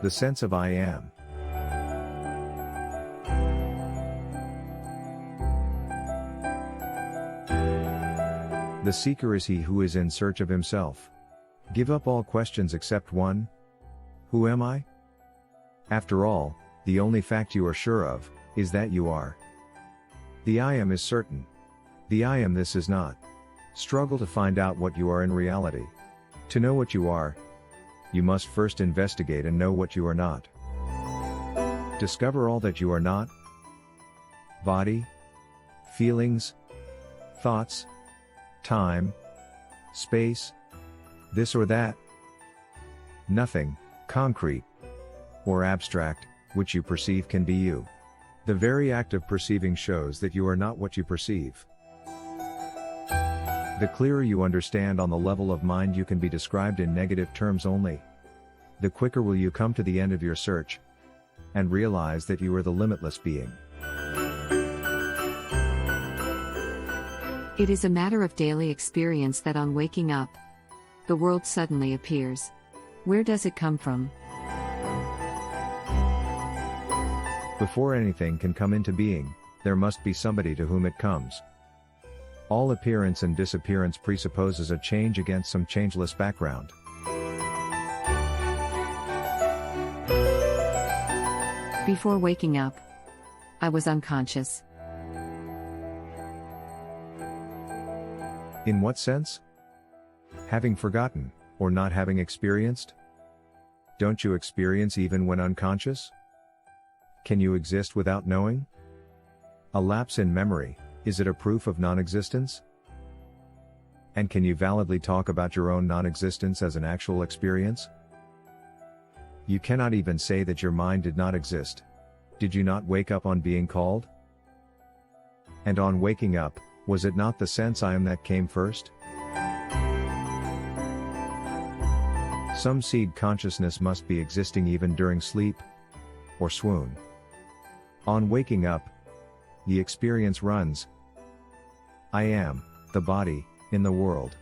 The sense of I am. The seeker is he who is in search of himself. Give up all questions except one. Who am I? After all, the only fact you are sure of, is that you are. The I am is certain. The I am this is not. Struggle to find out what you are in reality. To know what you are, you must first investigate and know what you are not. Discover all that you are not. Body, feelings, thoughts, time, space, this or that. Nothing, concrete or abstract, which you perceive can be you. The very act of perceiving shows that you are not what you perceive. The clearer you understand on the level of mind you can be described in negative terms only, the quicker will you come to the end of your search, and realize that you are the limitless being. It is a matter of daily experience that on waking up, the world suddenly appears. Where does it come from? Before anything can come into being, there must be somebody to whom it comes. All appearance and disappearance presupposes a change against some changeless background. Before waking up, I was unconscious. In what sense? Having forgotten, or not having experienced? Don't you experience even when unconscious? Can you exist without knowing? A lapse in memory, is it a proof of non-existence? And can you validly talk about your own non-existence as an actual experience? You cannot even say that your mind did not exist. Did you not wake up on being called? And on waking up, was it not the sense I am that came first? Some seed consciousness must be existing even during sleep, or swoon. On waking up, the experience runs. I am, the body, in the world.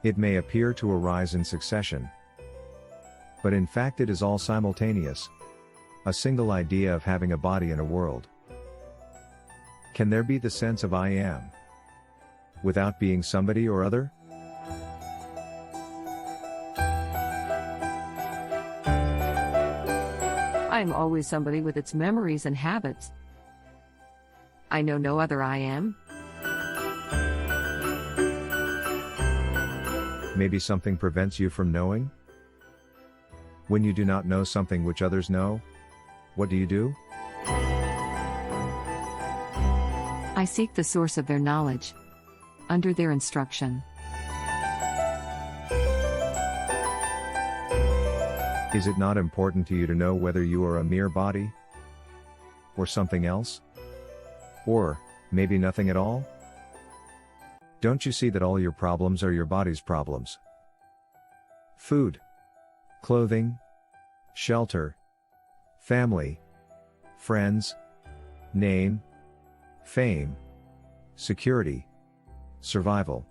It may appear to arise in succession, but in fact it is all simultaneous. A single idea of having a body in a world. Can there be the sense of I am, without being somebody or other? I am always somebody with its memories and habits. I know no other I am. Maybe something prevents you from knowing? When you do not know something which others know, what do? I seek the source of their knowledge, under their instruction. Is it not important to you to know whether you are a mere body? Or something else? Or, maybe nothing at all? Don't you see that all your problems are your body's problems? Food, clothing, shelter, family, friends, name, fame, security, survival.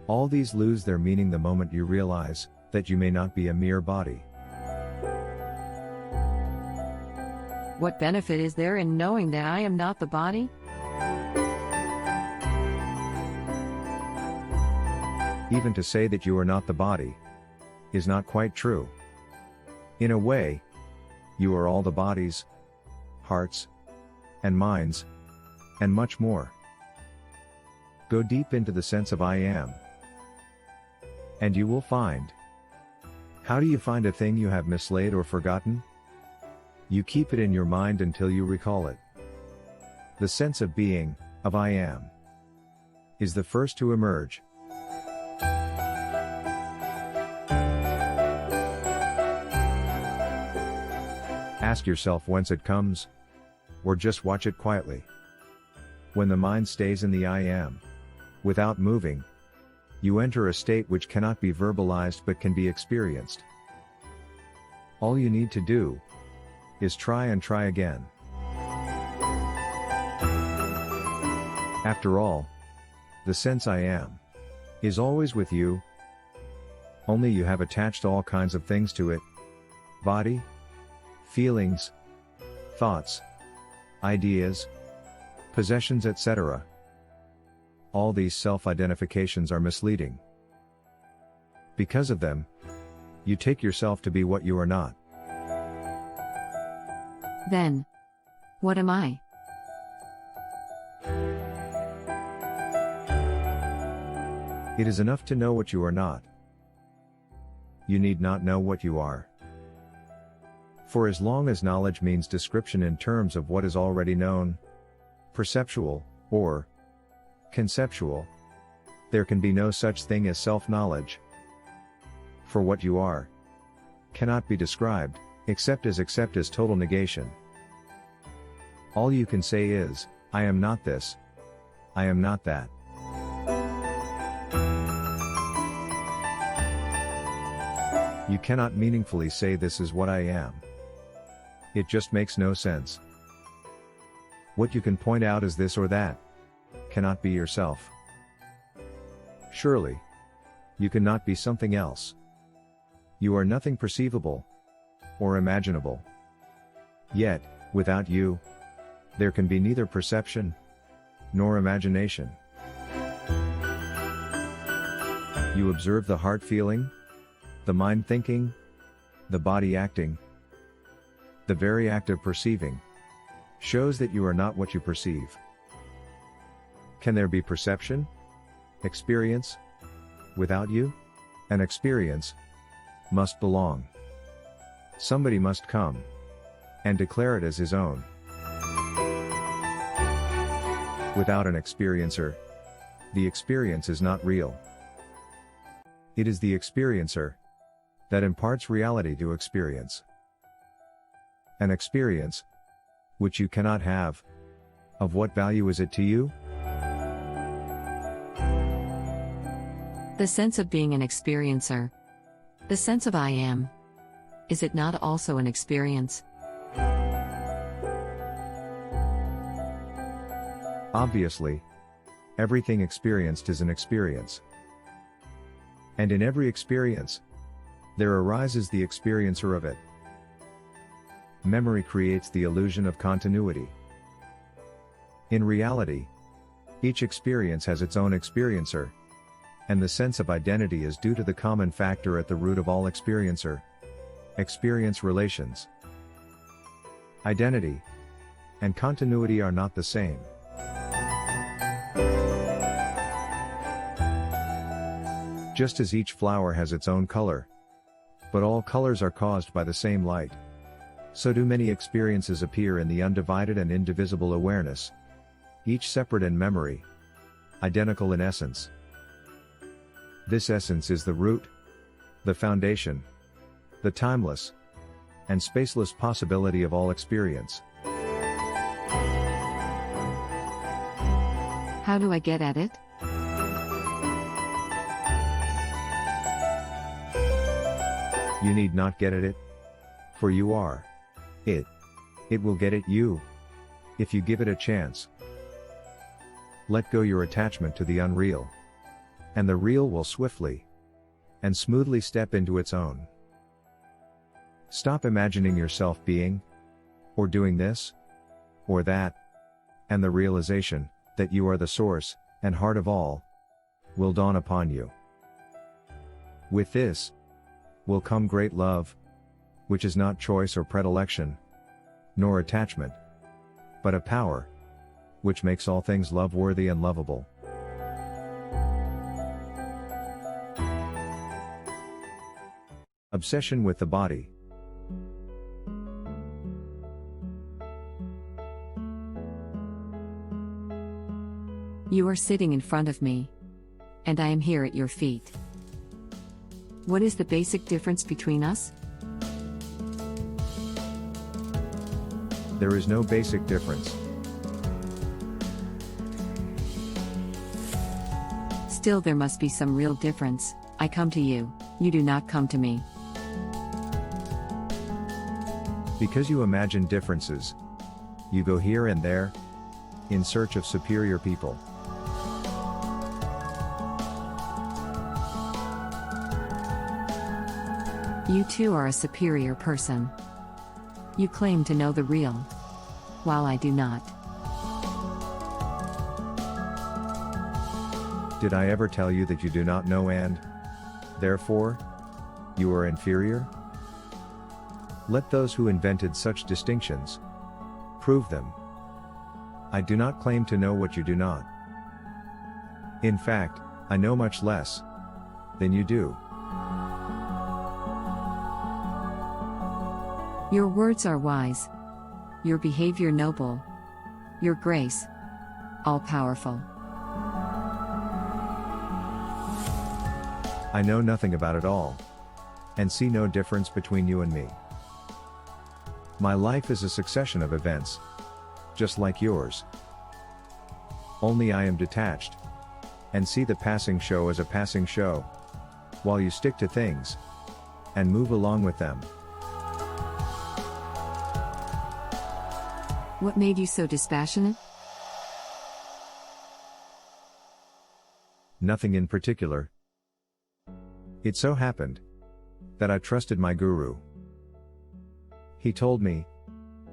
All these lose their meaning the moment you realize that you may not be a mere body. What benefit is there in knowing that I am not the body? Even to say that you are not the body is not quite true. In a way, you are all the bodies, hearts, and minds, and much more. Go deep into the sense of I am, and you will find. How do you find a thing you have mislaid or forgotten? You keep it in your mind until you recall it. The sense of being, of I am, is the first to emerge. Ask yourself whence it comes, or just watch it quietly. When the mind stays in the I am, without moving, you enter a state which cannot be verbalized but can be experienced. All you need to do is try and try again. After all, the sense I am is always with you, only you have attached all kinds of things to it, body, feelings, thoughts, ideas, possessions, etc. All these self-identifications are misleading. Because of them, you take yourself to be what you are not. Then, what am I? It is enough to know what you are not. You need not know what you are. For as long as knowledge means description in terms of what is already known, perceptual, or conceptual, there can be no such thing as self-knowledge. For what you are cannot be described, except as total negation. All you can say is, I am not this, I am not that. You cannot meaningfully say this is what I am. It just makes no sense. What you can point out as this or that cannot be yourself. Surely, you cannot be something else. You are nothing perceivable or imaginable. Yet, without you, there can be neither perception nor imagination. You observe the heart feeling, the mind thinking, the body acting. The very act of perceiving shows that you are not what you perceive. Can there be perception, experience, without you? An experience must belong. Somebody must come and declare it as his own. Without an experiencer, the experience is not real. It is the experiencer that imparts reality to experience. An experience which you cannot have, of what value is it to you? The sense of being an experiencer. The sense of I am. Is it not also an experience? Obviously, everything experienced is an experience. And in every experience, there arises the experiencer of it. Memory creates the illusion of continuity. In reality, each experience has its own experiencer, and the sense of identity is due to the common factor at the root of all experiencer, experience relations. Identity and continuity are not the same. Just as each flower has its own color, but all colors are caused by the same light, so do many experiences appear in the undivided and indivisible awareness, each separate in memory, identical in essence. This essence is the root, the foundation, the timeless and spaceless possibility of all experience. How do I get at it? You need not get at it, for you are it. It will get at you, if you give it a chance. Let go your attachment to the unreal, and the real will swiftly and smoothly step into its own. Stop imagining yourself being, or doing this, or that, and the realization that you are the source and heart of all will dawn upon you. With this will come great love, which is not choice or predilection, nor attachment, but a power which makes all things love-worthy and lovable. Obsession with the body. You are sitting in front of me, and I am here at your feet. What is the basic difference between us? There is no basic difference. Still, there must be some real difference. I come to you, you do not come to me. Because you imagine differences, you go here and there, in search of superior people. You too are a superior person. You claim to know the real, while I do not. Did I ever tell you that you do not know and, therefore, you are inferior? Let those who invented such distinctions prove them. I do not claim to know what you do not. In fact, I know much less than you do. Your words are wise, your behavior noble, your grace all-powerful. I know nothing about it all, and see no difference between you and me. My life is a succession of events, just like yours. Only I am detached, and see the passing show as a passing show, while you stick to things, and move along with them. What made you so dispassionate? Nothing in particular. It so happened that I trusted my guru. He told me,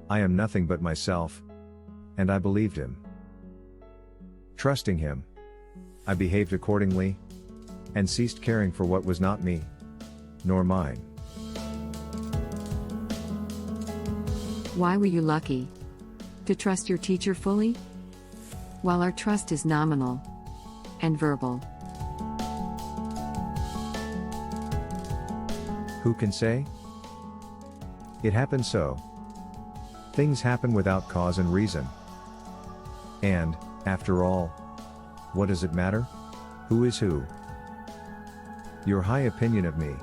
I am nothing but myself, and I believed him. Trusting him, I behaved accordingly, and ceased caring for what was not me, nor mine. Why were you lucky to trust your teacher fully? While our trust is nominal and verbal. Who can say? It happened so. Things happen without cause and reason. And, after all, what does it matter? Who is who? Your high opinion of me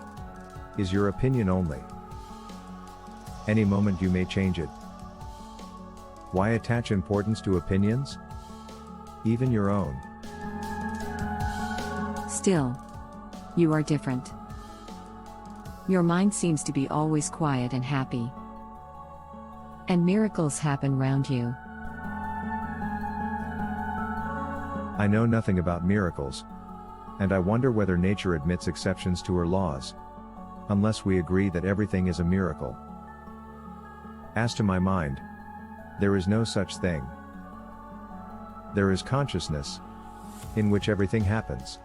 is your opinion only. Any moment you may change it. Why attach importance to opinions? Even your own. Still, you are different. Your mind seems to be always quiet and happy. And miracles happen round you. I know nothing about miracles, and I wonder whether nature admits exceptions to her laws, unless we agree that everything is a miracle. As to my mind, there is no such thing. There is consciousness, in which everything happens.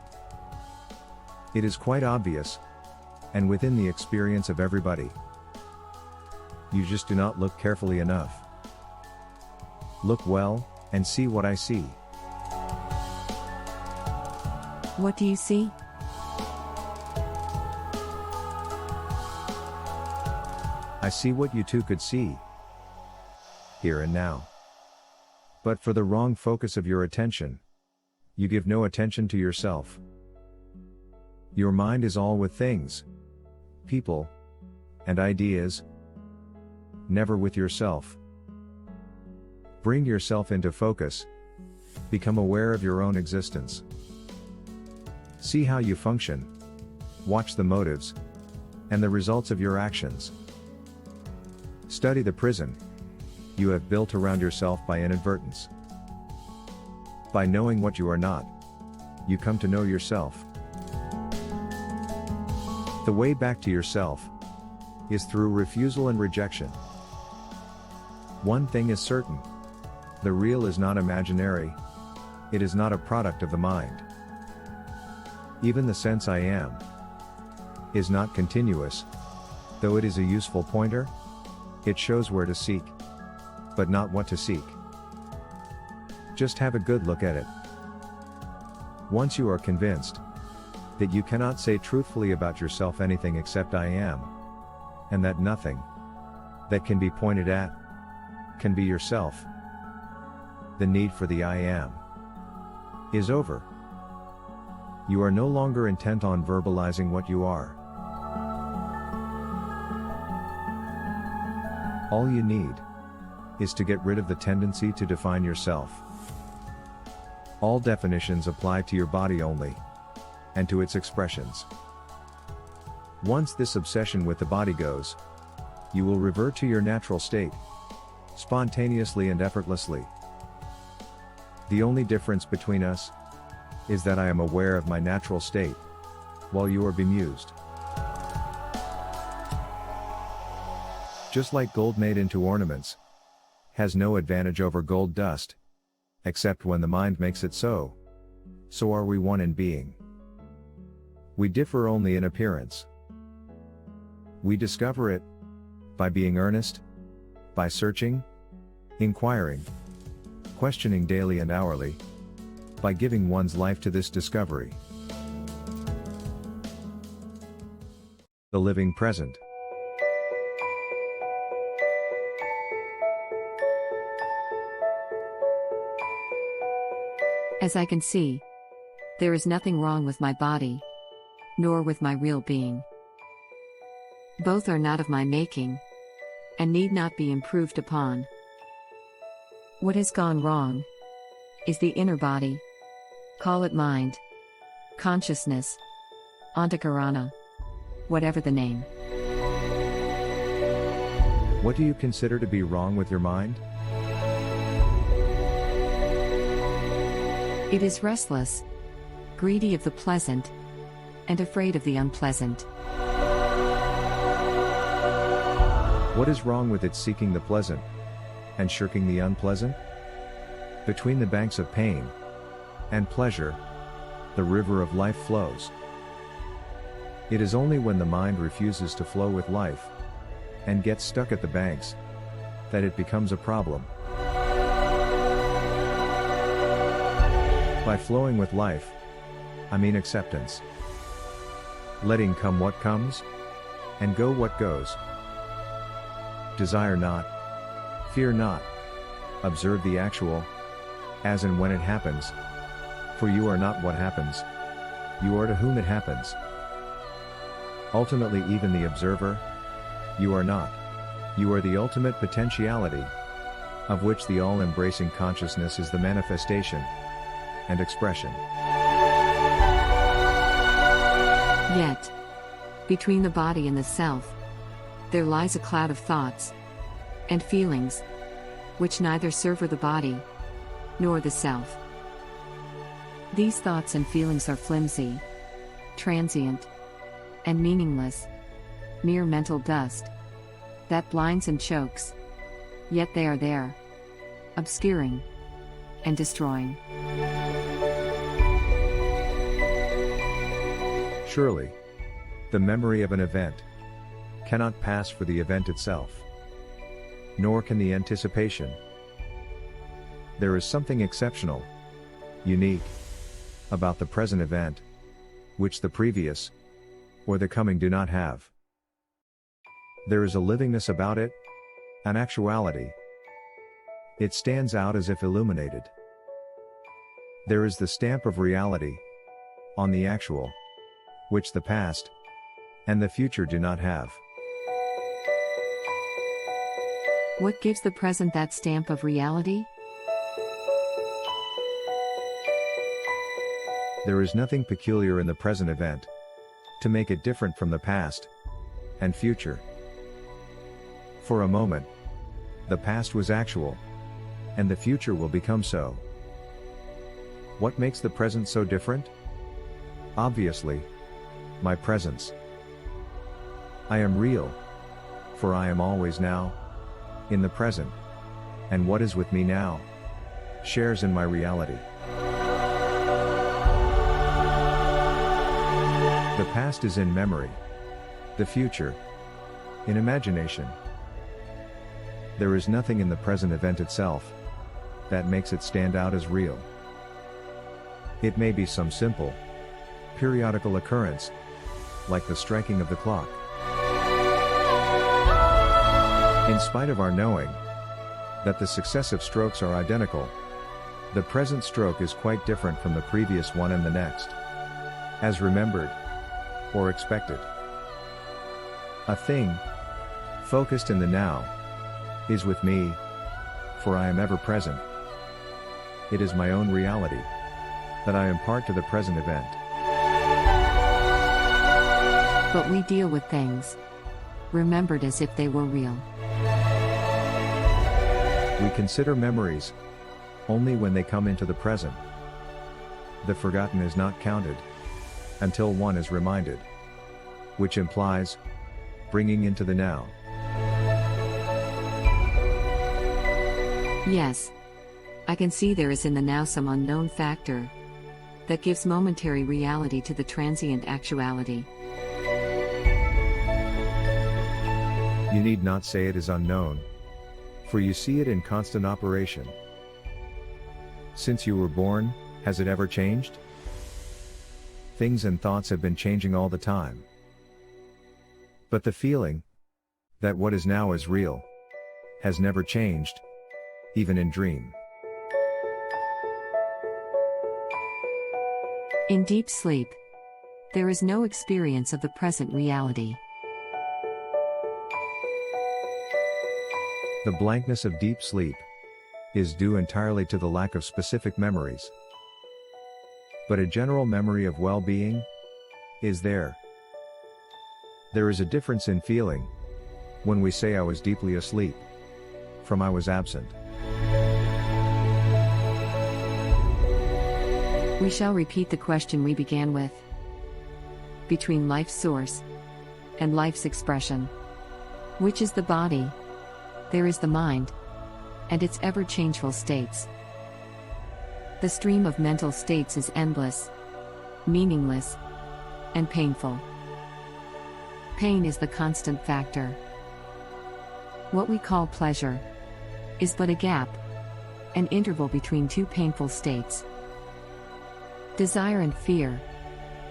It is quite obvious, and within the experience of everybody. You just do not look carefully enough. Look well, and see what I see. What do you see? I see what you too could see, here and now. But for the wrong focus of your attention, you give no attention to yourself. Your mind is all with things, people, and ideas, never with yourself. Bring yourself into focus, become aware of your own existence. See how you function, watch the motives, and the results of your actions. Study the prison you have built around yourself by inadvertence. By knowing what you are not, you come to know yourself. The way back to yourself is through refusal and rejection. One thing is certain: the real is not imaginary, it is not a product of the mind. Even the sense I am is not continuous, though it is a useful pointer. It shows where to seek, but not what to seek. Just have a good look at it. Once you are convinced that you cannot say truthfully about yourself anything except I am, and that nothing that can be pointed at can be yourself, the need for the I am is over. You are no longer intent on verbalizing what you are. All you need is to get rid of the tendency to define yourself. All definitions apply to your body only, and to its expressions. Once this obsession with the body goes, you will revert to your natural state, spontaneously and effortlessly. The only difference between us is that I am aware of my natural state, while you are bemused. Just like gold made into ornaments has no advantage over gold dust, except when the mind makes it so are we one in being. We differ only in appearance. We discover it by being earnest, by searching, inquiring, questioning daily and hourly, by giving one's life to this discovery. The living present. As I can see, there is nothing wrong with my body, nor with my real being. Both are not of my making, and need not be improved upon. What has gone wrong is the inner body. Call it mind, consciousness, antakarana, whatever the name. What do you consider to be wrong with your mind? It is restless, greedy of the pleasant, and afraid of the unpleasant. What is wrong with it seeking the pleasant and shirking the unpleasant? Between the banks of pain and pleasure, the river of life flows. It is only when the mind refuses to flow with life and gets stuck at the banks that it becomes a problem. By flowing with life, I mean acceptance. Letting come what comes, and go what goes. Desire not, fear not, observe the actual, as and when it happens. For you are not what happens, you are to whom it happens. Ultimately, even the observer, you are not. You are the ultimate potentiality, of which the all-embracing consciousness is the manifestation and expression. Yet, between the body and the self, there lies a cloud of thoughts and feelings, which neither serve the body nor the self. These thoughts and feelings are flimsy, transient, and meaningless, mere mental dust that blinds and chokes, yet they are there, obscuring and destroying. Surely, the memory of an event cannot pass for the event itself, nor can the anticipation. There is something exceptional, unique, about the present event, which the previous or the coming do not have. There is a livingness about it, an actuality. It stands out as if illuminated. There is the stamp of reality on the actual, which the past and the future do not have. What gives the present that stamp of reality? There is nothing peculiar in the present event to make it different from the past and future. For a moment, the past was actual, and the future will become so. What makes the present so different? Obviously, my presence. I am real, for I am always now, in the present, and what is with me now shares in my reality. The past is in memory, the future in imagination. There is nothing in the present event itself that makes it stand out as real. It may be some simple, periodical occurrence, like the striking of the clock. In spite of our knowing that the successive strokes are identical, the present stroke is quite different from the previous one and the next, as remembered or expected. A thing, focused in the now, is with me, for I am ever present. It is my own reality that I impart to the present event. But we deal with things remembered as if they were real. We consider memories only when they come into the present. The forgotten is not counted until one is reminded, which implies bringing into the now. Yes. I can see there is in the now some unknown factor that gives momentary reality to the transient actuality. You need not say it is unknown, for you see it in constant operation. Since you were born, has it ever changed? Things and thoughts have been changing all the time. But the feeling that what is now is real has never changed, even in dream. In deep sleep, there is no experience of the present reality. The blankness of deep sleep is due entirely to the lack of specific memories. But a general memory of well-being is there. There is a difference in feeling when we say I was deeply asleep from I was absent. We shall repeat the question we began with. Between life's source and life's expression, which is the body? There is the mind and its ever-changeful states. The stream of mental states is endless, meaningless, and painful. Pain is the constant factor. What we call pleasure is but a gap, an interval between two painful states. Desire and fear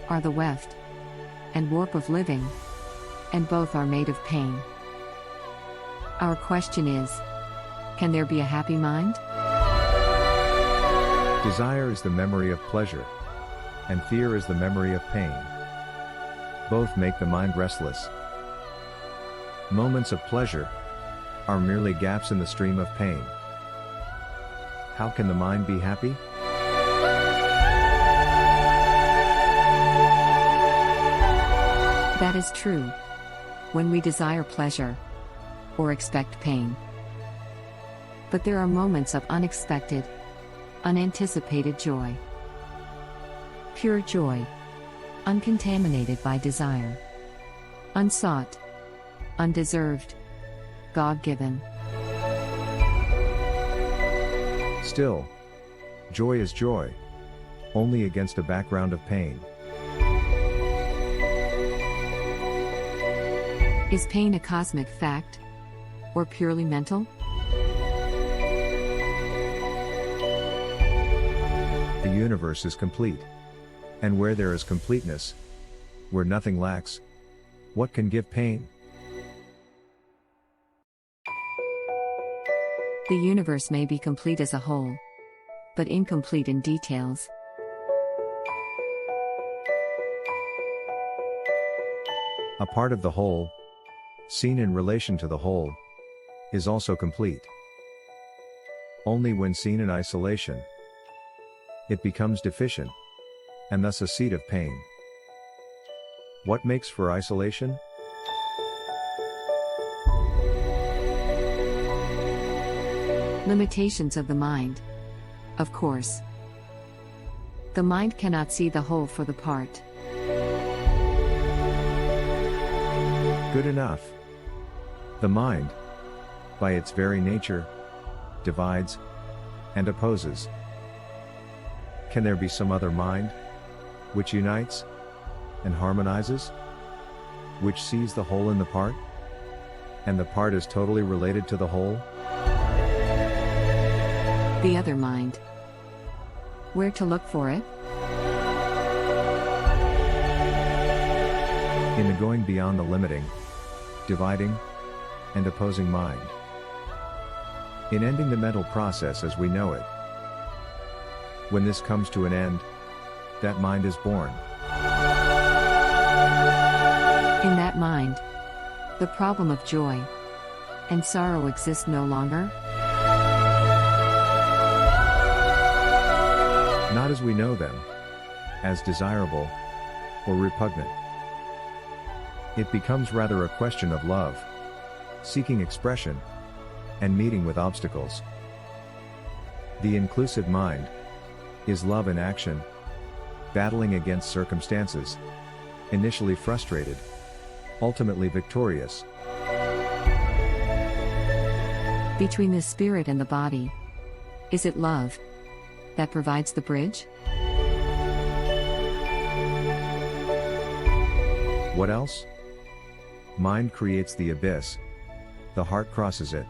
are the weft and warp of living, and both are made of pain. Our question is, can there be a happy mind? Desire is the memory of pleasure, and fear is the memory of pain. Both make the mind restless. Moments of pleasure are merely gaps in the stream of pain. How can the mind be happy? That is true when we desire pleasure or expect pain. But there are moments of unexpected, unanticipated joy. Pure joy, uncontaminated by desire. Unsought, undeserved, God-given. Still, joy is joy, only against a background of pain. Is pain a cosmic fact, or purely mental? The universe is complete. And where there is completeness, where nothing lacks, what can give pain? The universe may be complete as a whole, but incomplete in details. A part of the whole, seen in relation to the whole, is also complete. Only when seen in isolation, it becomes deficient, and thus a seat of pain. What makes for isolation? Limitations of the mind. Of course. The mind cannot see the whole for the part. Good enough. The mind, by its very nature, divides and opposes. Can there be some other mind, which unites and harmonizes, which sees the whole in the part, and the part is totally related to the whole? The other mind. Where to look for it? In the going beyond the limiting, dividing, and opposing mind. In ending the mental process as we know it. When this comes to an end, that mind is born. In that mind, the problem of joy and sorrow exists no longer? Not as we know them, as desirable or repugnant. It becomes rather a question of love, seeking expression, and meeting with obstacles. The inclusive mind is love in action, battling against circumstances, initially frustrated, ultimately victorious. Between the spirit and the body, Is it love that provides the bridge? What else? Mind creates the abyss. The heart crosses it.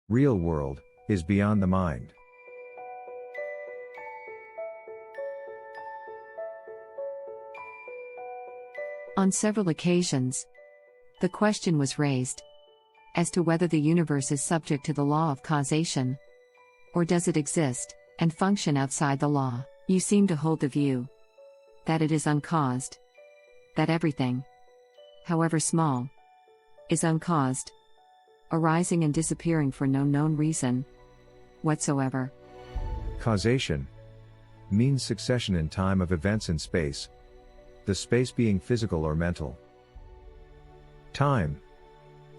Real world is beyond the mind. On several occasions, the question was raised as to whether the universe is subject to the law of causation, or does it exist and function outside the law. You seem to hold the view that it is uncaused, that everything, however small, is uncaused, arising and disappearing for no known reason whatsoever. Causation means succession in time of events in space, the space being physical or mental. Time,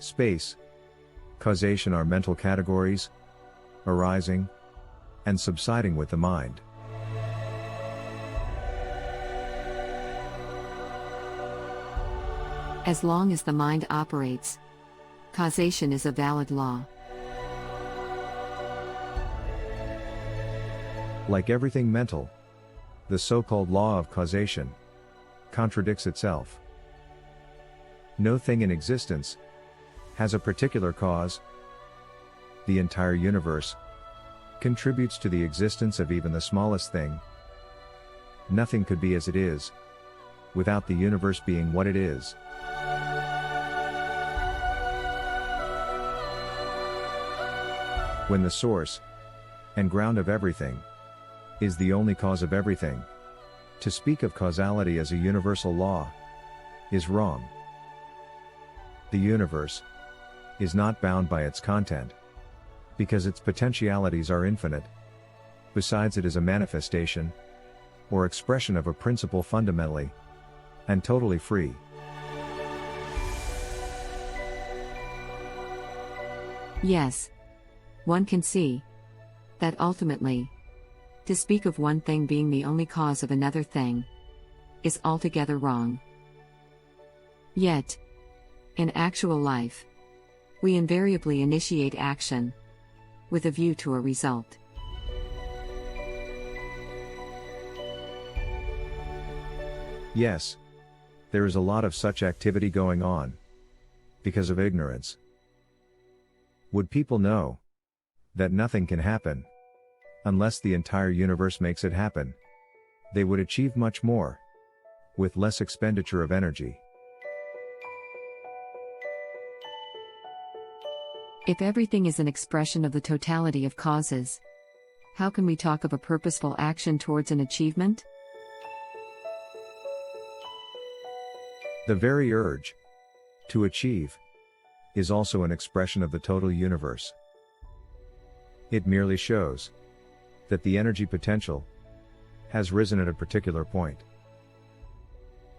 space, causation are mental categories, arising and subsiding with the mind. As long as the mind operates, causation is a valid law. Like everything mental, the so-called law of causation contradicts itself. No thing in existence has a particular cause. The entire universe contributes to the existence of even the smallest thing. Nothing could be as it is without the universe being what it is. When the source and ground of everything is the only cause of everything, to speak of causality as a universal law is wrong. The universe is not bound by its content, because its potentialities are infinite. Besides, it is a manifestation or expression of a principle fundamentally and totally free. Yes, one can see that ultimately, to speak of one thing being the only cause of another thing is altogether wrong. Yet, in actual life, we invariably initiate action with a view to a result. Yes, there is a lot of such activity going on because of ignorance. Would people know that nothing can happen unless the entire universe makes it happen, they would achieve much more with less expenditure of energy. If everything is an expression of the totality of causes, how can we talk of a purposeful action towards an achievement? The very urge to achieve is also an expression of the total universe. It merely shows that the energy potential has risen at a particular point.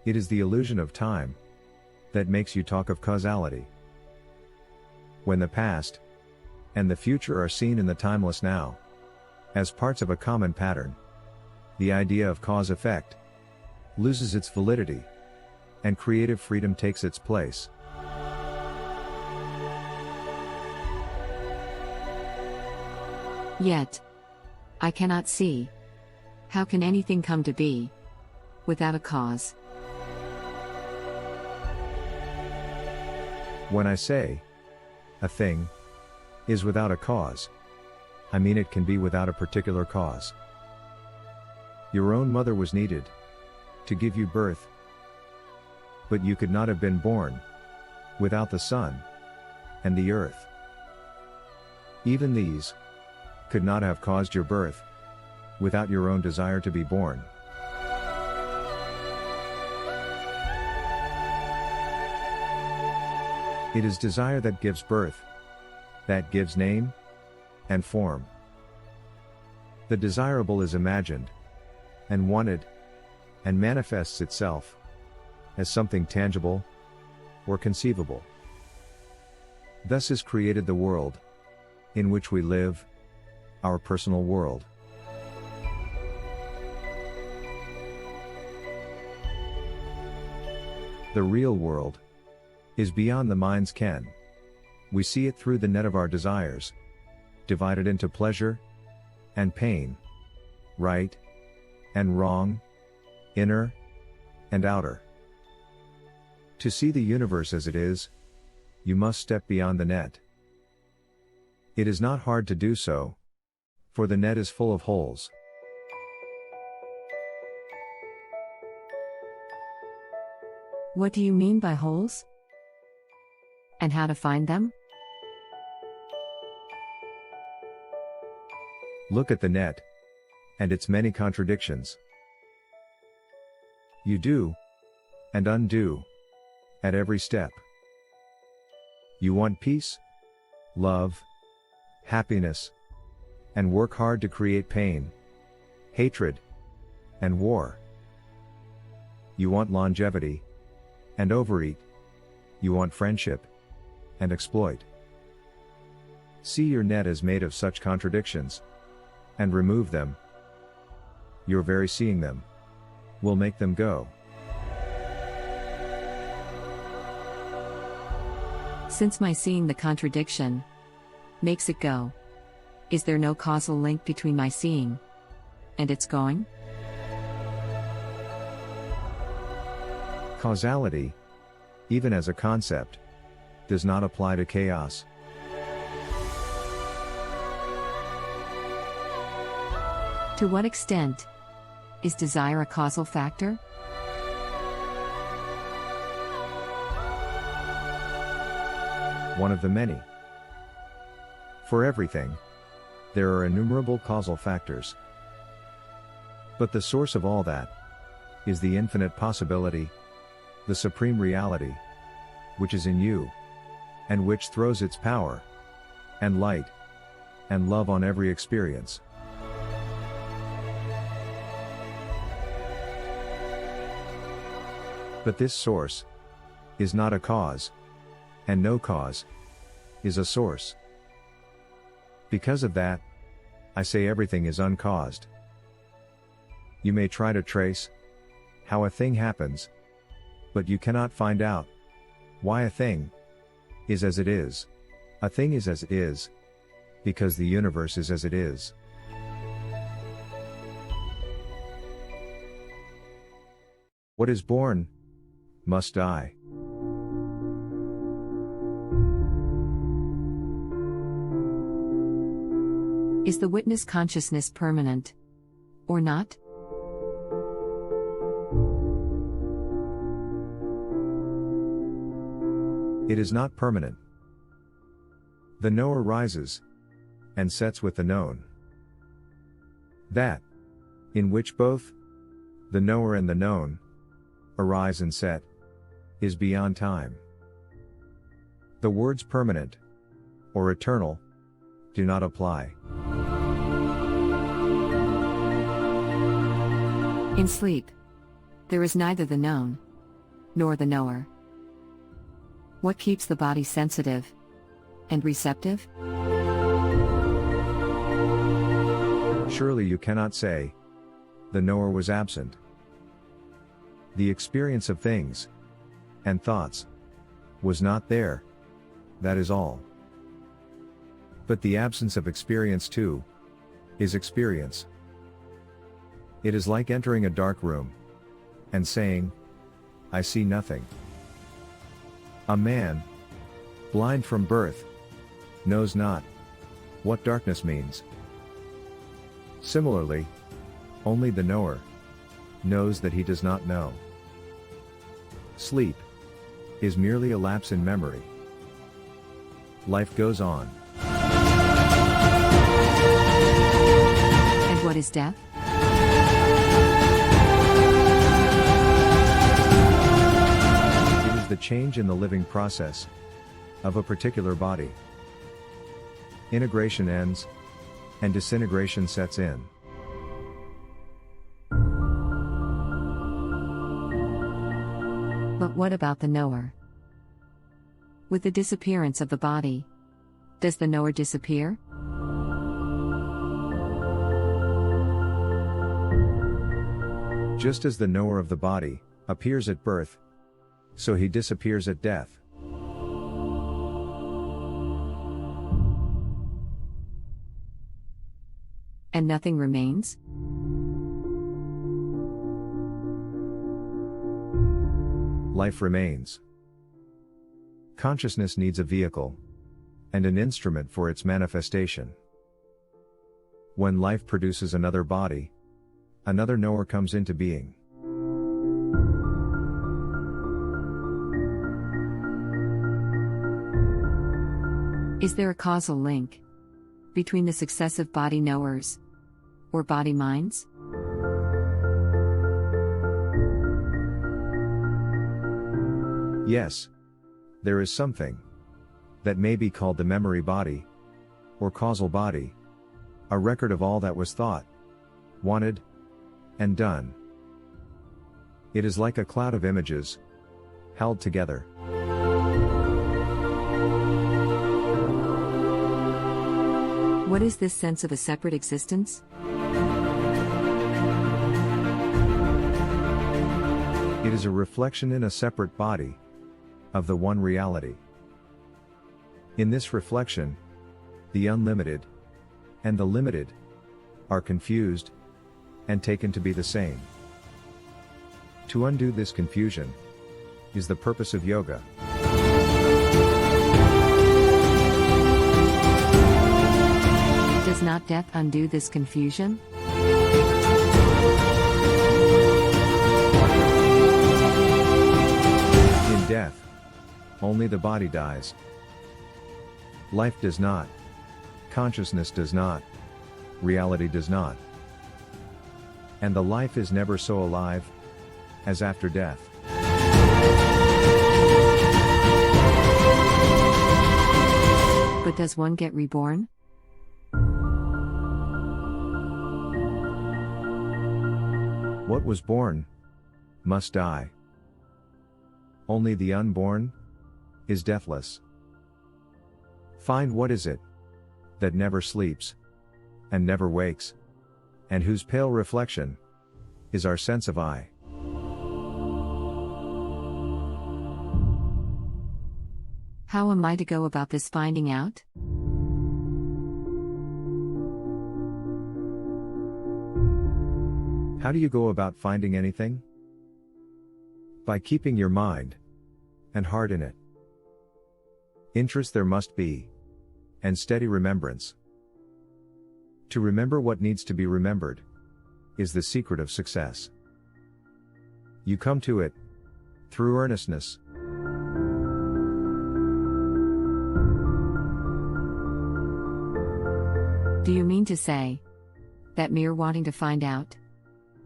It is the illusion of time that makes you talk of causality. When the past and the future are seen in the timeless now as parts of a common pattern, the idea of cause-effect loses its validity, and creative freedom takes its place. Yet, I cannot see how can anything come to be without a cause. When I say a thing is without a cause, I mean it can be without a particular cause. Your own mother was needed to give you birth, but you could not have been born without the sun and the earth. Even these could not have caused your birth without your own desire to be born. It is desire that gives birth, that gives name and form. The desirable is imagined and wanted and manifests itself as something tangible or conceivable. Thus is created the world in which we live, our personal world. The real world is beyond the mind's ken. We see it through the net of our desires, divided into pleasure and pain, right and wrong, inner and outer. To see the universe as it is, you must step beyond the net. It is not hard to do so, for the net is full of holes. What do you mean by holes? And how to find them? Look at the net and its many contradictions. You do and undo at every step. You want peace, love, happiness, and work hard to create pain, hatred, and war. You want longevity and overeat. You want friendship and exploit. See your net as made of such contradictions and remove them. Your very seeing them will make them go. Since my seeing the contradiction makes it go, is there no causal link between my seeing and its going? Causality, even as a concept, does not apply to chaos. To what extent is desire a causal factor? One of the many. For everything, there are innumerable causal factors. But the source of all that is the infinite possibility, the supreme reality, which is in you, and which throws its power, and light, and love on every experience. But this source is not a cause, and no cause is a source. Because of that, I say everything is uncaused. You may try to trace how a thing happens, but you cannot find out why a thing is as it is. A thing is as it is because the universe is as it is. What is born must die. Is the witness consciousness permanent or not? It is not permanent. The knower rises and sets with the known. That, in which both the knower and the known arise and set, is beyond time. The words permanent or eternal do not apply. In sleep, there is neither the known nor the knower. What keeps the body sensitive and receptive? Surely you cannot say, the knower was absent. The experience of things and thoughts was not there, that is all. But the absence of experience too is experience. It is like entering a dark room and saying, I see nothing. A man, blind from birth, knows not what darkness means. Similarly, only the knower knows that he does not know. Sleep is merely a lapse in memory. Life goes on. And what is death? It is the change in the living process of a particular body. Integration ends, and disintegration sets in. But what about the knower? With the disappearance of the body, does the knower disappear? Just as the knower of the body appears at birth, so he disappears at death. And nothing remains? Life remains. Consciousness needs a vehicle and an instrument for its manifestation. When life produces another body, another knower comes into being. Is there a causal link between the successive body knowers or body minds? Yes. There is something that may be called the memory body or causal body, a record of all that was thought, wanted, and done. It is like a cloud of images held together. What is this sense of a separate existence? It is a reflection in a separate body of the one reality. In this reflection, the unlimited and the limited are confused and taken to be the same. To undo this confusion is the purpose of yoga. Does not death undo this confusion? In death, only the body dies. Life does not. Consciousness does not. Reality does not. And the life is never so alive as after death. But does one get reborn? What was born must die. Only the unborn is deathless. Find what is it that never sleeps and never wakes, and whose pale reflection is our sense of I. How am I to go about this finding out? How do you go about finding anything? By keeping your mind and heart in it. Interest there must be, and steady remembrance. To remember what needs to be remembered is the secret of success. You come to it through earnestness. Do you mean to say that mere wanting to find out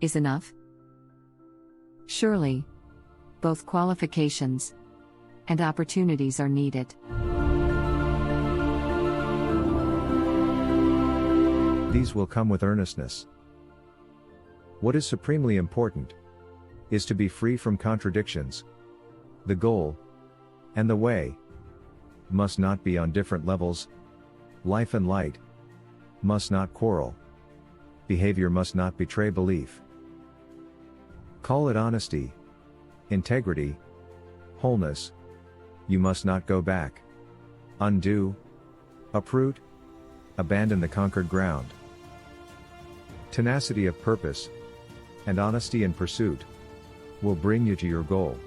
is enough? Surely, both qualifications and opportunities are needed. These will come with earnestness. What is supremely important is to be free from contradictions. The goal and the way must not be on different levels. Life and light must not quarrel. Behavior must not betray belief. Call it honesty, integrity, wholeness. You must not go back, undo, uproot, abandon the conquered ground. Tenacity of purpose and honesty in pursuit will bring you to your goal.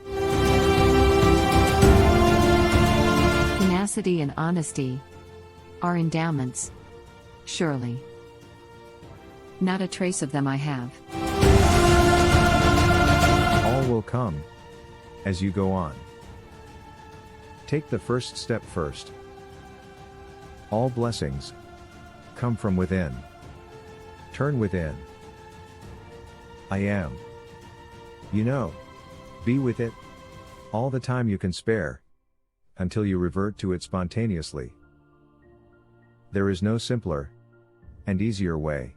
Tenacity and honesty are endowments, surely. Not a trace of them I have. All will come as you go on. Take the first step first. All blessings come from within. Turn within. I am. You know. Be with it all the time you can spare, until you revert to it spontaneously. There is no simpler and easier way.